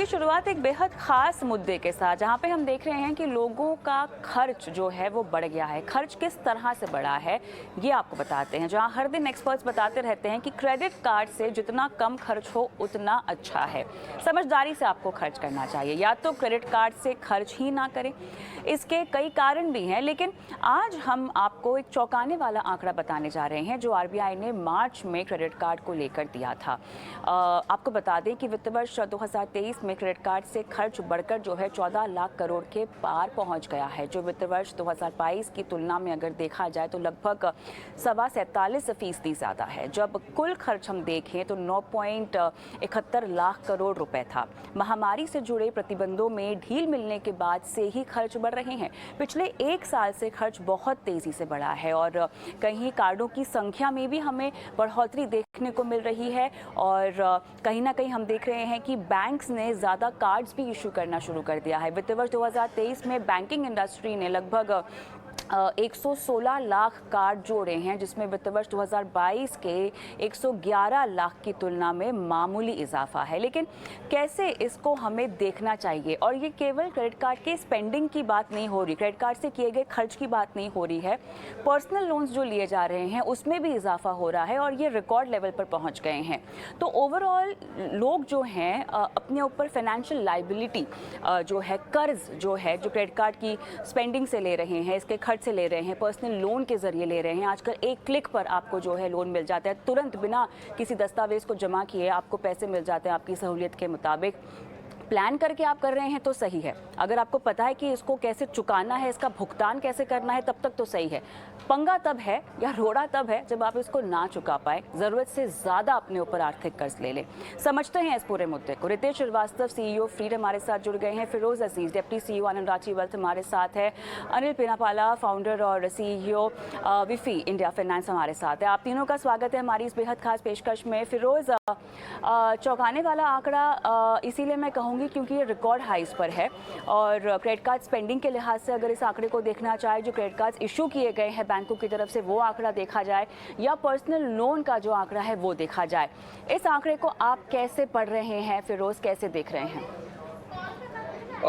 शुरुआत एक बेहद खास मुद्दे के साथ, जहां पे हम देख रहे हैं कि लोगों का खर्च जो है वो बढ़ गया है। खर्च किस तरह से बढ़ा है ये आपको बताते हैं। जहां हर दिन एक्सपर्ट्स बताते रहते हैं कि क्रेडिट कार्ड से जितना कम खर्च हो उतना अच्छा है। समझदारी से आपको खर्च करना चाहिए, या तो क्रेडिट कार्ड से खर्च ही ना करें। इसके कई कारण भी हैं, लेकिन आज हम आपको एक चौंकाने वाला आंकड़ा बताने जा रहे हैं जो आरबीआई ने मार्च में क्रेडिट कार्ड को लेकर दिया था। आपको बता दें कि वित्त वर्ष 2023 में क्रेडिट कार्ड से खर्च बढ़कर जो है 14 लाख करोड़ के पार पहुंच गया है, जो वित्त वर्ष 2022 की तुलना में अगर देखा जाए तो लगभग 47% ज़्यादा है। जब कुल खर्च हम देखें तो 9.71 लाख करोड़ रुपए था। महामारी से जुड़े प्रतिबंधों में ढील मिलने के बाद से ही खर्च बढ़ रहे हैं। पिछले एक साल से खर्च बहुत तेजी से बढ़ा है और कहीं कार्डों की संख्या में भी हमें बढ़ोतरी देखने को मिल रही है और कहीं ना कहीं हम देख रहे हैं कि बैंक्स ने ज़्यादा कार्ड्स भी इशू करना शुरू कर दिया है। वित्त वर्ष 2023 में बैंकिंग इंडस्ट्री ने लगभग 116 लाख कार्ड जोड़े हैं, जिसमें वित्त वर्ष 2022 के 111 लाख की तुलना में मामूली इजाफा है। लेकिन कैसे इसको हमें देखना चाहिए, और ये केवल क्रेडिट कार्ड के स्पेंडिंग की बात नहीं हो रही, क्रेडिट कार्ड से किए गए खर्च की बात नहीं हो रही है। पर्सनल लोन्स जो लिए जा रहे हैं उसमें भी इजाफा हो रहा है और ये रिकॉर्ड लेवल पर पहुंच गए हैं। तो ओवरऑल लोग जो हैं अपने ऊपर फाइनेंशियल लाइबिलिटी जो है, कर्ज जो है, जो क्रेडिट कार्ड की स्पेंडिंग से ले रहे हैं, इसके खर्च से ले रहे हैं, पर्सनल लोन के जरिए ले रहे हैं। आजकल एक क्लिक पर आपको जो है लोन मिल जाता है, तुरंत बिना किसी दस्तावेज को जमा किए आपको पैसे मिल जाते हैं आपकी सहूलियत के मुताबिक। प्लान करके आप कर रहे हैं तो सही है, अगर आपको पता है कि इसको कैसे चुकाना है, इसका भुगतान कैसे करना है, तब तक तो सही है। पंगा तब है या रोड़ा तब है जब आप इसको ना चुका पाए, जरूरत से ज्यादा अपने ऊपर आर्थिक कर्ज ले लें। समझते हैं इस पूरे मुद्दे को। रितेश श्रीवास्तव सीईओ फ्रीड हमारे साथ जुड़ गए हैं, फिरोज अजीज डिप्टी सीईओ आनंद रांची वेल्थ हमारे साथ है, अनिल पिनापाला फाउंडर और सीईओ विफी इंडिया फाइनेंस हमारे साथ है। आप तीनों का स्वागत है हमारी इस बेहद खास पेशकश में। फिरोज, चौंकाने वाला आंकड़ा इसीलिए मैं कहूँगी क्योंकि ये रिकॉर्ड हाइस पर है और क्रेडिट कार्ड स्पेंडिंग के लिहाज से अगर इस आंकड़े को देखना चाहे, जो क्रेडिट कार्ड इशू किए गए हैं बैंकों की तरफ से, वो आंकड़ा देखा जाए, या पर्सनल लोन का जो आंकड़ा है वो देखा जाए, इस आंकड़े को आप कैसे पढ़ रहे हैं फिरोज, कैसे देख रहे हैं?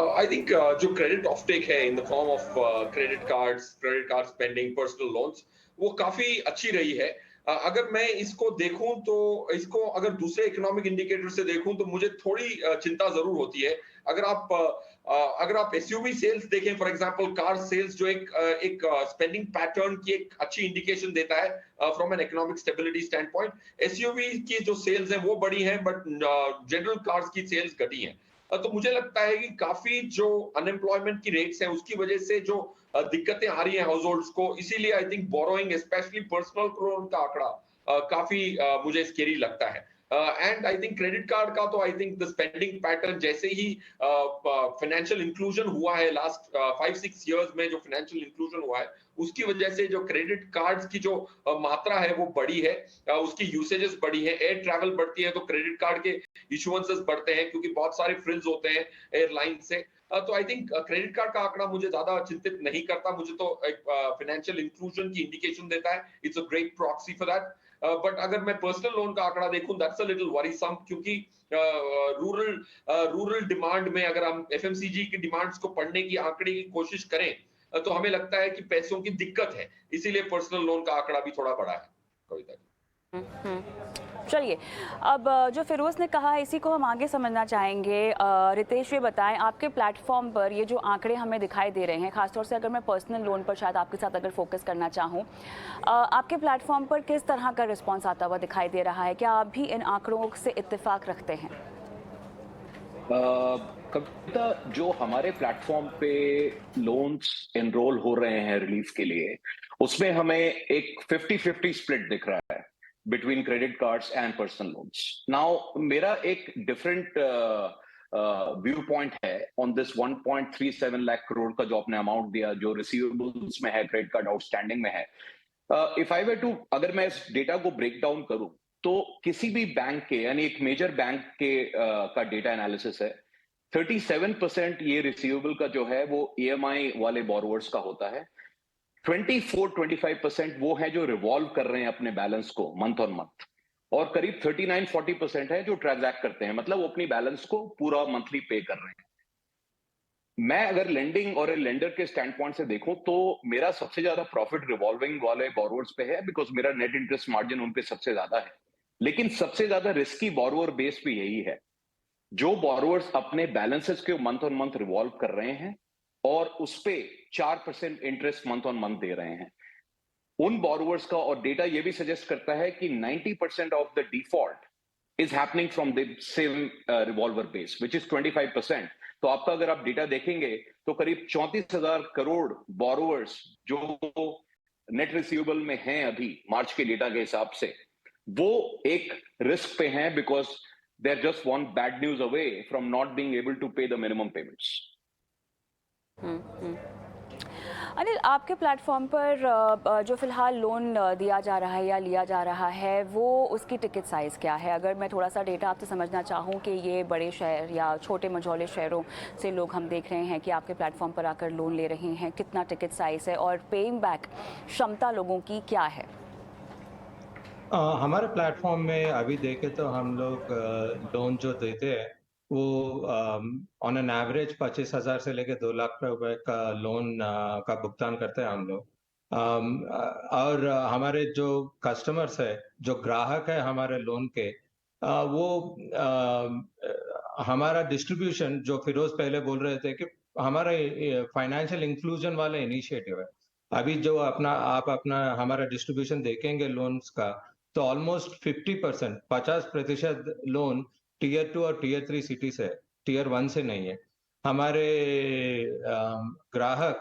आई थिंक जो क्रेडिट ऑफटेक है in the form of credit card spending, personal loans, वो काफी अच्छी रही है। अगर मैं इसको देखूं तो इसको अगर दूसरे इकोनॉमिक इंडिकेटर से देखूं तो मुझे थोड़ी चिंता जरूर होती है। अगर आप अगर आप एसयूवी सेल्स देखें, फॉर एग्जांपल कार सेल्स, जो एक स्पेंडिंग पैटर्न की एक अच्छी इंडिकेशन देता है from an economic stability stand point. SUV की जो सेल्स हैं वो बढ़ी हैं, बट जनरल कार्स की सेल्स घटी हैं। तो मुझे लगता है कि काफी जो अनएम्प्लॉयमेंट की रेट्स हैं उसकी वजह से जो दिक्कतें आ रही हैं हाउस होल्ड्स को, इसीलिए I think borrowing, specially personal loan का आंकड़ा काफी मुझे स्केरी लगता है। And I think credit card का तो I think the spending pattern, जैसे ही फाइनेंशियल इंक्लूजन हुआ है लास्ट 5-6 इयर्स में, जो फाइनेंशियल इंक्लूजन हुआ है उसकी वजह से जो क्रेडिट कार्ड्स की जो मात्रा है वो बढ़ी है, उसकी यूसेजेस बढ़ी है। एयर ट्रैवल बढ़ती है तो क्रेडिट कार्ड के इशुएंसेस बढ़ते हैं, क्योंकि बहुत सारे फ्रिल्स होते हैं एयरलाइन से। तो आई थिंक क्रेडिट कार्ड का आंकड़ा मुझे ज्यादा चिंतित नहीं करता, मुझे तो एक फाइनेंशियल इंक्लूजन की इंडिकेशन देता है। It's a great proxy for that. But अगर मैं पर्सनल लोन का आंकड़ा देखूं, दैट्स अ लिटिल वरीसम, क्योंकि रूरल डिमांड में अगर हम एफएमसीजी की डिमांड्स को पढ़ने की आंकड़े की कोशिश करें तो हमें लगता है कि पैसों की दिक्कत है, इसीलिए पर्सनल लोन का आंकड़ा भी थोड़ा बड़ा है। कविता जी। चलिए, अब जो फिरोज ने कहा है इसी को हम आगे समझना चाहेंगे। रितेश, ये बताएं, आपके प्लेटफॉर्म पर ये जो आंकड़े हमें दिखाई दे रहे हैं, खासतौर से अगर मैं पर्सनल लोन पर शायद आपके साथ अगर फोकस करना चाहूँ, आपके प्लेटफॉर्म पर किस तरह का रिस्पॉन्स आता हुआ दिखाई दे रहा है? क्या आप भी इन आंकड़ों से इत्तेफाक रखते हैं? कविता, जो हमारे प्लेटफॉर्म पे लोन्स एनरोल हो रहे हैं रिलीफ के लिए, उसमें हमें एक 50-50 स्प्लिट दिख रहा है between credit cards and personal loans. Now मेरा एक डिफरेंट व्यू पॉइंट है ऑन दिस 1.37 लाख करोड़ का जो आपने अमाउंट दिया, जो रिसीवेबल्स में है, क्रेडिट कार्ड आउटस्टैंडिंग में है। इफ आई वे टू, अगर मैं इस डेटा को ब्रेक डाउन करूं तो किसी भी बैंक के, यानी एक मेजर बैंक के का डेटा एनालिसिस है, 37% ये रिसीवेबल का जो है वो ईएमआई वाले बोरोवर्स का होता है। 24-25% वो है जो रिवॉल्व कर रहे हैं अपने बैलेंस को मंथ ऑन मंथ। और करीब 39-40% है जो ट्रांजैक्ट करते हैं, मतलब वो अपनी बैलेंस को पूरा मंथली पे कर रहे हैं। मैं अगर लेंडिंग और लेंडर के स्टैंड पॉइंट से देखूं तो मेरा सबसे ज्यादा प्रॉफिट रिवॉल्विंग वाले बोरोवर्स पे है, बिकॉज मेरा नेट इंटरेस्ट मार्जिन उन पे सबसे ज्यादा है। लेकिन सबसे ज्यादा रिस्की बोरोवर बेस भी यही है, जो बोरोवर्स अपने बैलेंसेस के मंथ ऑन मंथ रिवॉल्व कर रहे हैं और उस पे 4% इंटरेस्ट मंथ ऑन मंथ दे रहे हैं। उन बोरोवर्स का, और डेटा ये भी सजेस्ट करता है कि 90% of the default is happening from the same revolver base, which is 25%. तो आपका अगर आप डेटा देखेंगे तो करीब 34,000 करोड़ बोरोवर्स जो नेट रिसीवेबल में हैं अभी मार्च के डेटा के हिसाब से, वो एक रिस्क पे हैं, because they are just one bad news away from not being able to pay the minimum payments. Anil, आपके प्लेटफॉर्म पर जो फिलहाल लोन दिया जा रहा है या लिया जा रहा है, वो उसकी टिकट साइज़ क्या है? अगर मैं थोड़ा सा डेटा आपसे समझना चाहूँ कि ये बड़े शहर या छोटे मझौले शहरों से लोग हम देख रहे हैं कि आपके प्लेटफॉर्म पर आकर लोन ले रहे हैं, कितना टिकट साइज़ है और पेइंग बैक क्षमता लोगों की क्या है? हमारे प्लेटफॉर्म में अभी देखें तो हम लोग लोन जो देते हैं वो ऑन एन एवरेज 25,000 से लेके 2 लाख रुपए का लोन का भुगतान करते हैं हम लोग। और हमारे जो कस्टमर्स है, जो ग्राहक है हमारे लोन के, वो हमारा डिस्ट्रीब्यूशन, जो फिरोज पहले बोल रहे थे कि हमारा फाइनेंशियल इंक्लूजन वाला इनिशिएटिव है। अभी जो आप अपना हमारा डिस्ट्रीब्यूशन देखेंगे लोन्स का, तो ऑलमोस्ट 50% लोन टीयर 2 और टीयर 3 सिटी से, टीयर 1 से नहीं है। हमारे ग्राहक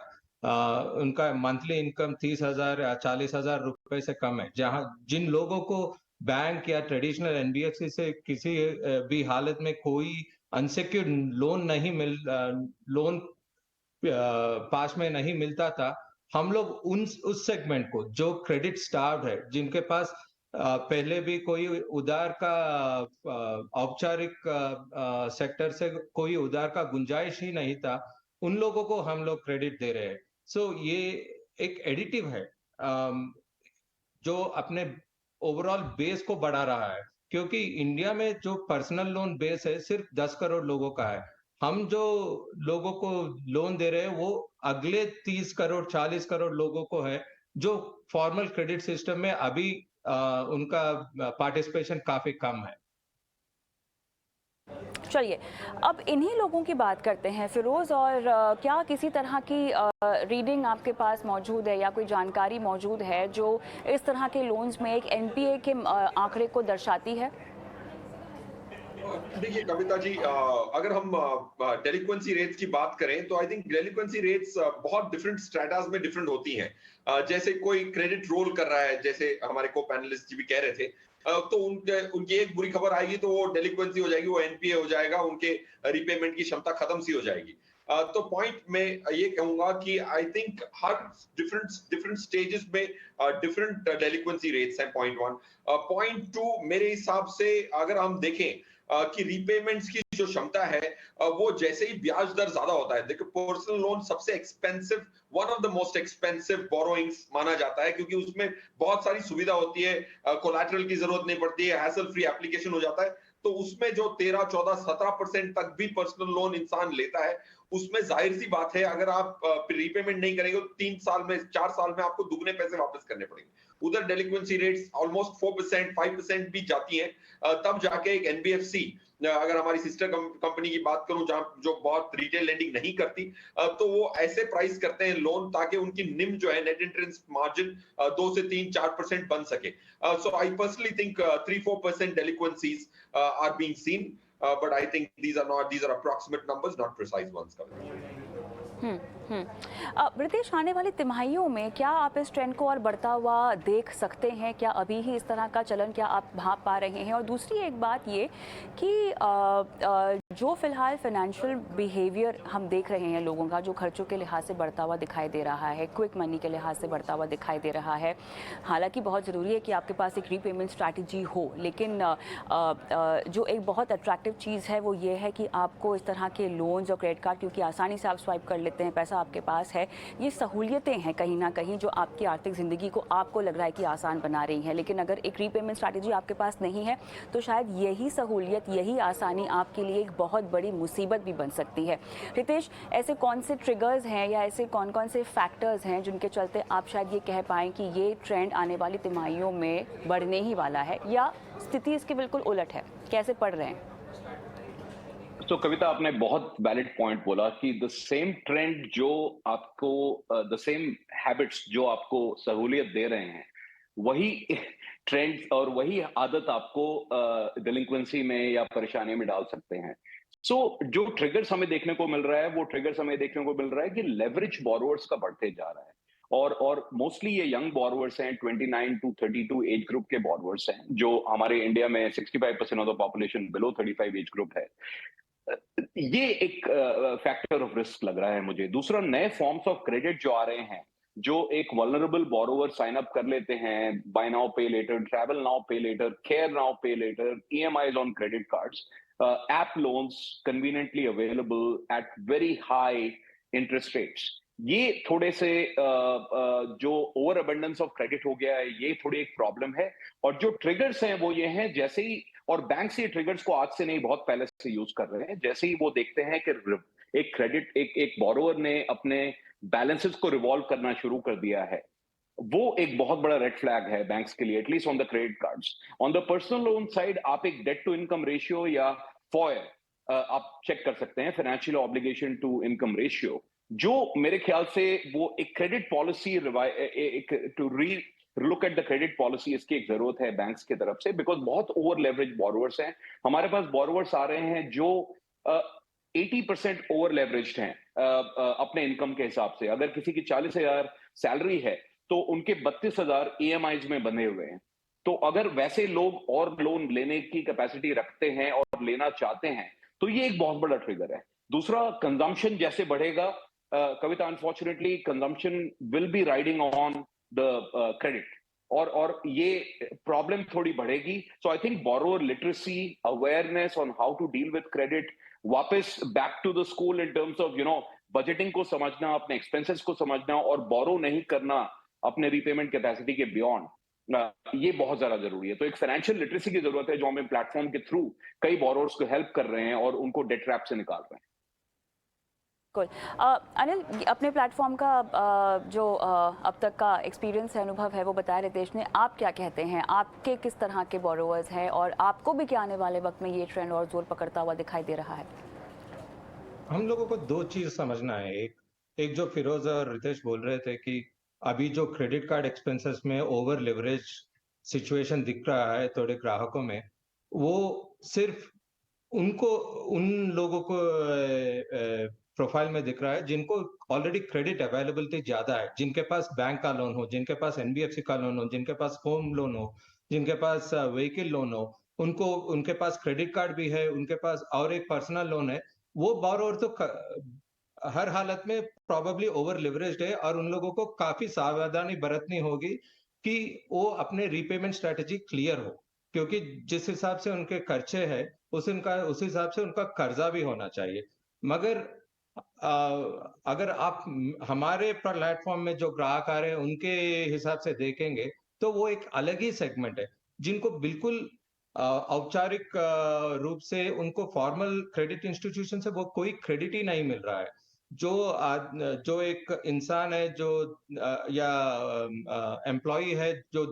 उनका मंथली इनकम 30,000 या 40,000 रुपए से कम है, जहां जिन लोगों को बैंक या ट्रेडिशनल एनबीएफसी से किसी भी हालत में कोई अनसिक्योर्ड लोन नहीं लोन पास में नहीं मिलता था, हम लोग उस सेगमेंट को जो क्रेडिट स्टार्व्ड है, जिनके पास पहले भी कोई उधार का औपचारिक सेक्टर से कोई उधार का गुंजाइश ही नहीं था, उन लोगों को हम लोग क्रेडिट दे रहे हैं। सो ये एक एडिटिव है जो अपने ओवरऑल बेस को बढ़ा रहा है, क्योंकि इंडिया में जो पर्सनल लोन बेस है सिर्फ 10 करोड़ लोगों का है। हम जो लोगों को लोन दे रहे हैं वो अगले 30 करोड़ 40 करोड़ लोगों को है, जो फॉर्मल क्रेडिट सिस्टम में अभी उनका पार्टिसिपेशन काफी कम है। चलिए, अब इन्हीं लोगों की बात करते हैं फिरोज, और क्या किसी तरह की रीडिंग आपके पास मौजूद है या कोई जानकारी मौजूद है जो इस तरह के लोन्स में एक एनपीए के आंकड़े को दर्शाती है? देखिए कविता जी, अगर हम डेलिक्वेंसी रेट्स की बात करें तो आई थिंक डेलिक्वेंसी रेट्स बहुत डिफरेंट स्ट्रेटास में डिफरेंट होती हैं। जैसे कोई क्रेडिट रोल कर रहा है, जैसे हमारे को पैनलिस्ट जी भी कह रहे थे, तो उनकी एक बुरी खबर आएगी तो वो डेलिक्वेंसी हो जाएगी, वो एनपीए हो जाएगा, उनके रिपेमेंट की क्षमता खत्म सी हो जाएगी। तो पॉइंट में ये कहूंगा कि I think her different stages में डिफरेंट डेलिक्वेंसी रेट्स हैं, पॉइंट 1। पॉइंट 2, मेरे हिसाब से अगर हम देखें कि रीपेमेंट्स की जो क्षमता है, वो जैसे ही ब्याज दर ज्यादा होता है, देखो पर्सनल लोन सबसे expensive, one of the most expensive borrowings माना जाता है, क्योंकि उसमें बहुत सारी सुविधा होती है, कोलैटरल की जरूरत नहीं पड़ती है, हैसल फ्री एप्लीकेशन हो जाता है। तो उसमें जो 13, 14, 17% तक भी पर्सनल लोन इंसान लेता है, उसमें जाहिर सी बात है अगर आप रीपेमेंट नहीं करेंगे तो 3 साल में, 4 साल में आपको दुगने पैसे वापस करने पड़ेंगे। उधर डेलिक्वेंसी रेट्स ऑलमोस्ट 4%, 5% भी जाती हैं। तब जाके एक एनबीएफसी, अगर हमारी सिस्टर कंपनी की बात करूं जहां जो बहुत रिटेल लेंडिंग नहीं करती, तो वो ऐसे प्राइस करते हैं लोन ताकि उनकी निम जो है, नेट इंटरेस्ट मार्जिन, 2 से 3, 4% बन सके। So I personally think 3-4% delinquencies are being seen, but I think these are approximate numbers, not precise ones. British आने वाली तिमाहियों में क्या आप इस ट्रेंड को और बढ़ता हुआ देख सकते हैं? क्या अभी ही इस तरह का चलन क्या आप भांप पा रहे हैं? और दूसरी एक बात ये कि जो फिलहाल फाइनेंशियल बिहेवियर हम देख रहे हैं लोगों का, जो खर्चों के लिहाज से बढ़ता हुआ दिखाई दे रहा है, क्विक मनी के लिहाज से बढ़ता हुआ दिखाई दे रहा है, हालांकि बहुत ज़रूरी है कि आपके पास एक रीपेमेंट स्ट्रैटेजी हो, लेकिन जो एक बहुत अट्रैक्टिव चीज़ है वो ये है कि आपको इस तरह के लोन्स और क्रेडिट कार्ड, क्योंकि आसानी से आप स्वाइप कर लेते हैं, पैसा आपके पास है, ये सहूलियतें हैं कहीं ना कहीं जो आपकी आर्थिक ज़िंदगी को आपको लग रहा है कि आसान बना रही हैं। लेकिन अगर एक रीपेमेंट स्ट्रैटेजी आपके पास नहीं है तो शायद यही सहूलियत, यही आसानी आपके लिए एक बहुत बड़ी मुसीबत भी बन सकती है। रितेश, ऐसे कौन से ट्रिगर्स हैं या ऐसे कौन कौन से फैक्टर्स हैं जिनके चलते आप शायद ये कह पाएँ कि ये ट्रेंड आने वाली तिमाहियों में बढ़ने ही वाला है, या स्थिति इसकी बिल्कुल उलट है? कैसे पढ़ रहे हैं? तो कविता, आपने बहुत वैलिड पॉइंट बोला कि द सेम ट्रेंड जो आपको, द सेम हैबिट्स जो आपको सहूलियत दे रहे हैं, वही ट्रेंड और वही आदत आपको डिलिंक्वेंसी में या परेशानी में डाल सकते हैं। जो ट्रिगर्स हमें देखने को मिल रहा है, वो ट्रिगर्स हमें देखने को मिल रहा है कि लेवरेज बोरोवर्स का बढ़ते जा रहा है, और मोस्टली ये यंग बोरोवर्स हैं, 29 टू 32 एज ग्रुप के बोरोवर्स हैं, जो हमारे इंडिया में 65% of the population below 35 age group है। ये एक फैक्टर ऑफ रिस्क लग रहा है मुझे। दूसरा, नए फॉर्म्स ऑफ क्रेडिट जो आ रहे हैं, जो एक वल्नरेबल बोरोवर साइन अप कर लेते हैं, buy now pay later, travel now pay later, care now pay later, EMIs on credit cards, app loans conveniently available at very high interest rates, ये थोड़े से जो ओवर अबंडेंस ऑफ क्रेडिट हो गया है, ये थोड़ी एक प्रॉब्लम है। और जो ट्रिगर्स हैं वो ये हैं, जैसे ही, और बैंक ये ट्रिगर्स को आज से नहीं, बहुत पहले से यूज कर रहे हैं, जैसे ही वो देखते हैं कि एक क्रेडिट, एक बोरोवर ने अपने बैलेंसेस को रिवॉल्व करना शुरू कर दिया है, वो एक बहुत बड़ा रेड फ्लैग है बैंक्स के लिए, at least on the credit cards. On the personal loan side, आप एक डेट टू इनकम रेशियो या फॉयर आप चेक कर सकते हैं, financial obligation to income ratio, जो मेरे ख्याल से वो एक credit policy to relook at the credit policy, इसकी एक जरूरत है बैंक्स की तरफ से, बिकॉज बहुत ओवर लेवरेज बोरोवर्स हैं हमारे पास। बोरोवर्स आ रहे हैं जो 80% ओवर लेवरेज्ड हैं अपने इनकम के हिसाब से। अगर किसी की 40,000 सैलरी है तो उनके 32,000 ईएमआईज में बंधे हुए हैं। तो अगर वैसे लोग और लोन लेने की कैपेसिटी रखते हैं और लेना चाहते हैं, तो ये एक बहुत बड़ा ट्रिगर है। दूसरा, कंजम्पशन जैसे बढ़ेगा, Kavita, unfortunately consumption will be riding on the credit, और ये प्रॉब्लम थोड़ी बढ़ेगी। So I think borrower literacy, awareness on how to deal with credit, वापस back to the school in terms of budgeting को समझना, अपने एक्सपेंसेस को समझना, और बोरो नहीं करना अपने रीपेमेंट कैपेसिटी के बियॉन्ड, ये बहुत ज्यादा जरूरी है। तो एक फाइनेंशियल लिटरेसी की जरूरत है, जो हम प्लेटफॉर्म के थ्रू कई बोरोवर्स को हेल्प कर रहे हैं और उनको डेट ट्रैप से निकाल रहे हैं। अनिल, अपने प्लेटफॉर्म का जो अब तक का एक्सपीरियंस है, अनुभव है, वो बताया रितेश ने। आप क्या कहते हैं, आपके किस तरह के बोरोवर्स हैं, और आपको भी क्या आने वाले वक्त में ये ट्रेंड और जोर पकड़ता हुआ दिखाई दे रहा है? हम लोगों को दो चीज समझना है। एक जो फिरोज और रितेश बोल रहे थे कि अभी जो क्रेडिट कार्ड एक्सपेंसेस में ओवर लिवरेज सिचुएशन दिख रहा है थोड़े ग्राहकों में, वो सिर्फ उनको, उन लोगों को प्रोफाइल में दिख रहा है जिनको ऑलरेडी क्रेडिट अवेलेबिलिटी ज्यादा है, जिनके पास बैंक का लोन हो, जिनके पास एनबीएफसी का लोन हो, जिनके पास होम लोन हो, जिनके पास व्हीकल लोन हो, उनको, उनके पास क्रेडिट कार्ड भी है, उनके पास और एक पर्सनल लोन है। वो बोरोवर तो हर हालत में प्रोबेबली ओवर लिवरेज्ड है, और उन लोगों को काफी सावधानी बरतनी होगी कि वो अपने रीपेमेंट स्ट्रेटेजी क्लियर हो, क्योंकि जिस हिसाब से उनके खर्चे हैं उस हिसाब से उनका कर्जा भी होना चाहिए। मगर अगर आप हमारे प्लेटफॉर्म में जो ग्राहक आ रहे हैं उनके हिसाब से देखेंगे तो वो एक अलग ही सेगमेंट है, जिनको बिल्कुल औपचारिक रूप से उनको फॉर्मल क्रेडिट इंस्टीट्यूशन से वो कोई क्रेडिट ही नहीं मिल रहा है। जो एक इंसान है जो या एम्प्लॉय है जो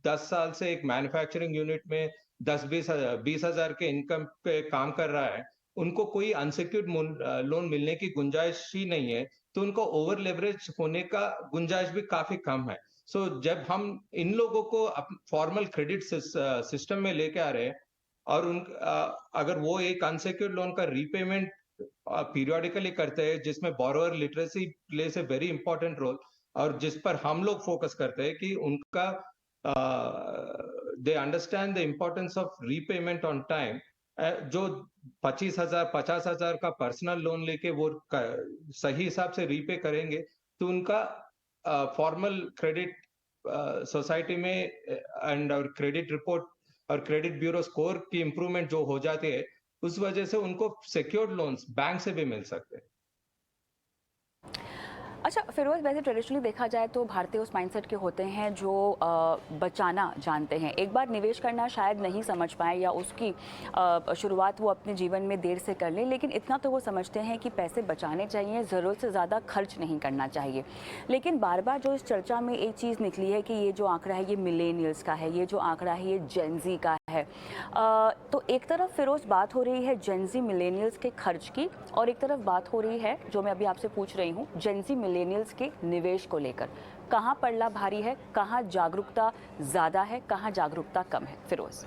10 साल से एक मैन्युफैक्चरिंग यूनिट में 10-20 हजार के इनकम पे काम कर रहा है, उनको कोई अनसिक्योर्ड लोन मिलने की गुंजाइश ही नहीं है, तो उनको ओवर लेवरेज होने का गुंजाइश भी काफी कम है। जब हम इन लोगों को फॉर्मल क्रेडिट सिस्टम में लेके आ रहे हैं, और अगर वो एक अनसिक्योर्ड लोन का रीपेमेंट पीरियोडिकली करते हैं, जिसमें borrower literacy place a very important role, और जिस पर हम लोग फोकस करते हैं कि उनका they understand the importance of repayment on time, जो 25,000 50,000 का पर्सनल लोन लेके वो सही हिसाब से रीपे करेंगे तो उनका फॉर्मल क्रेडिट सोसाइटी में एंड और क्रेडिट रिपोर्ट और क्रेडिट ब्यूरो स्कोर की इंप्रूवमेंट जो हो जाती है उस वजह से उनको सिक्योर्ड लोन्स बैंक से भी मिल सकते हैं। अच्छा फिरोज, वैसे ट्रेडिशनली देखा जाए तो भारतीय उस माइंडसेट के होते हैं जो बचाना जानते हैं। एक बार निवेश करना शायद नहीं समझ पाए या उसकी शुरुआत वो अपने जीवन में देर से कर लें, लेकिन इतना तो वो समझते हैं कि पैसे बचाने चाहिए, ज़रूरत से ज़्यादा खर्च नहीं करना चाहिए। लेकिन बार बार जो इस चर्चा में एक चीज़ निकली है कि ये जो आंकड़ा है ये मिलेनियल्स का है, ये जो आंकड़ा है ये जेनजी का है। तो एक तरफ फिरोज बात हो रही है जेनजी मिलेनियल्स के खर्च की, और एक तरफ बात हो रही है जो मैं अभी आपसे पूछ रही हूँ जेनजी मिलेनियल्स के निवेश को लेकर। कहाँ पड़ला भारी है, कहाँ जागरूकता ज़्यादा है, कहाँ जागरूकता कम है? फिरोज।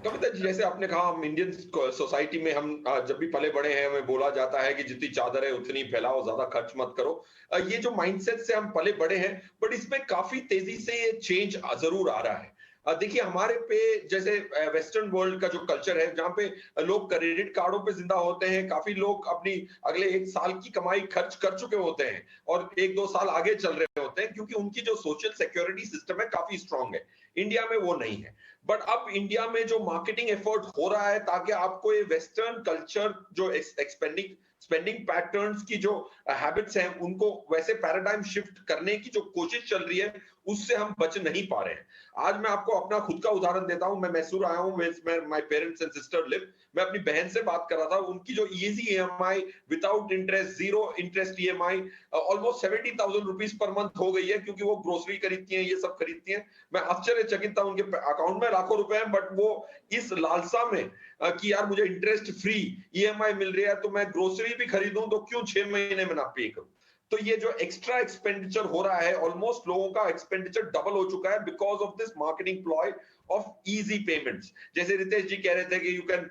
कविता जी, जैसे आपने कहा, हम इंडियन सोसाइटी में हम जब भी पले बड़े हैं हमें बोला जाता है कि जितनी चादर है उतनी फैलाओ, ज्यादा खर्च मत करो। ये जो माइंडसेट से हम पले बड़े हैं, बट इसमें काफी तेजी से ये चेंज जरूर आ रहा है। देखिए हमारे पे जैसे वेस्टर्न वर्ल्ड का जो कल्चर है जहाँ पे लोग क्रेडिट कार्डों पे जिंदा होते हैं, काफी लोग अपनी अगले एक साल की कमाई खर्च कर चुके होते हैं और एक दो साल आगे चल रहे होते हैं क्योंकि उनकी जो सोशल सिक्योरिटी सिस्टम है काफी स्ट्रांग है। इंडिया में वो नहीं है। बट अब इंडिया में जो मार्केटिंग एफर्ट हो रहा है ताकि आपको ये वेस्टर्न कल्चर जो स्पेंडिंग पैटर्न्स की जो हैबिट्स हैं उनको वैसे पैराडाइम शिफ्ट करने की जो कोशिश चल रही है उससे हम बच नहीं पा रहे हैं। आज मैं आपको अपना खुद का उदाहरण देता हूं। मैं मैसूर आया हूं, my parents and sister live. मैं अपनी बहन से बात कर रहा था, उनकी जो easy EMI without interest, zero interest EMI almost 70,000 rupees per month हो गई है क्योंकि वो ग्रोसरी खरीदती हैं, ये सब खरीदती हैं। मैं आश्चर्यचकित था, उनके अकाउंट में लाखों रुपए हैं, बट वो इस लालसा में कि यार मुझे इंटरेस्ट फ्री ईएमआई मिल रही है तो मैं ग्रोसरी भी खरीदूं तो क्यों 6 महीने में ना पे करूं। तो ये जो एक्स्ट्रा एक्सपेंडिचर हो रहा है, ऑलमोस्ट लोगों का एक्सपेंडिचर डबल हो चुका है because of this marketing ploy of easy payments. जैसे रितेश जी कह रहे थे कि you can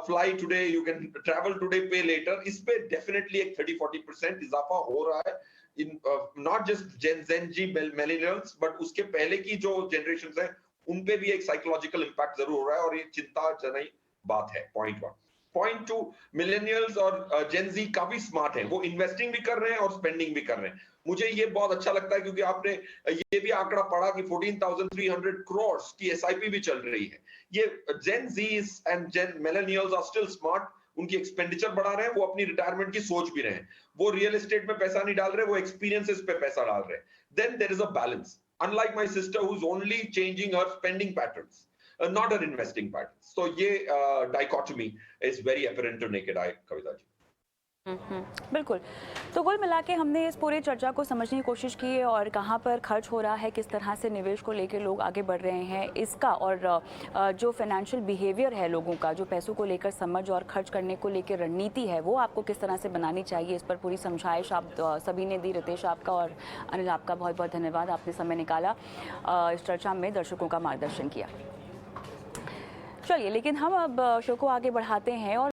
fly today, you can travel today, pay later. इस पे डेफिनेटली एक 30-40% इजाफा हो रहा है in not just Gen Z millennials but उसके पहले की जो जनरेशन है उन पे भी एक साइकोलॉजिकल इंपैक्ट जरूर हो रहा है और ये चिंताजनक बात है। पॉइंट 1। पॉइंट 2, मिलेनियल्स और जेनजी काफी स्मार्ट हैं, वो इन्वेस्टिंग भी कर रहे हैं और स्पेंडिंग भी कर रहे हैं। मुझे ये बहुत अच्छा लगता है क्योंकि आपने ये भी आंकड़ा पढ़ा कि 14,300 करोड़ की एसआईपी भी चल रही है। ये Gen Zs and millennials are still smart, उनकी एक्सपेंडिचर बढ़ा रहे हैं, वो अपनी रिटायरमेंट की सोच भी रहे हैं। वो रियल एस्टेट में पैसा नहीं डाल रहे, वो एक्सपीरियंसेस पे पैसा डाल रहे हैं। Then there is a balance, unlike my sister who is only changing her spending patterns, not her investing patterns. So ये dichotomy is very apparent to naked eye, Kavita ji. बिल्कुल। तो कुल मिला के हमने इस पूरी चर्चा को समझने की कोशिश की है और कहाँ पर खर्च हो रहा है, किस तरह से निवेश को लेकर लोग आगे बढ़ रहे हैं इसका, और जो फाइनेंशियल बिहेवियर है लोगों का, जो पैसों को लेकर समझ और खर्च करने को लेकर रणनीति है वो आपको किस तरह से बनानी चाहिए, इस पर पूरी समझाइश आप सभी ने दी। रितेश आपका और अनिल आपका बहुत बहुत धन्यवाद, आपने समय निकाला इस चर्चा में दर्शकों का मार्गदर्शन किया। चलिए, लेकिन हम अब शो को आगे बढ़ाते हैं और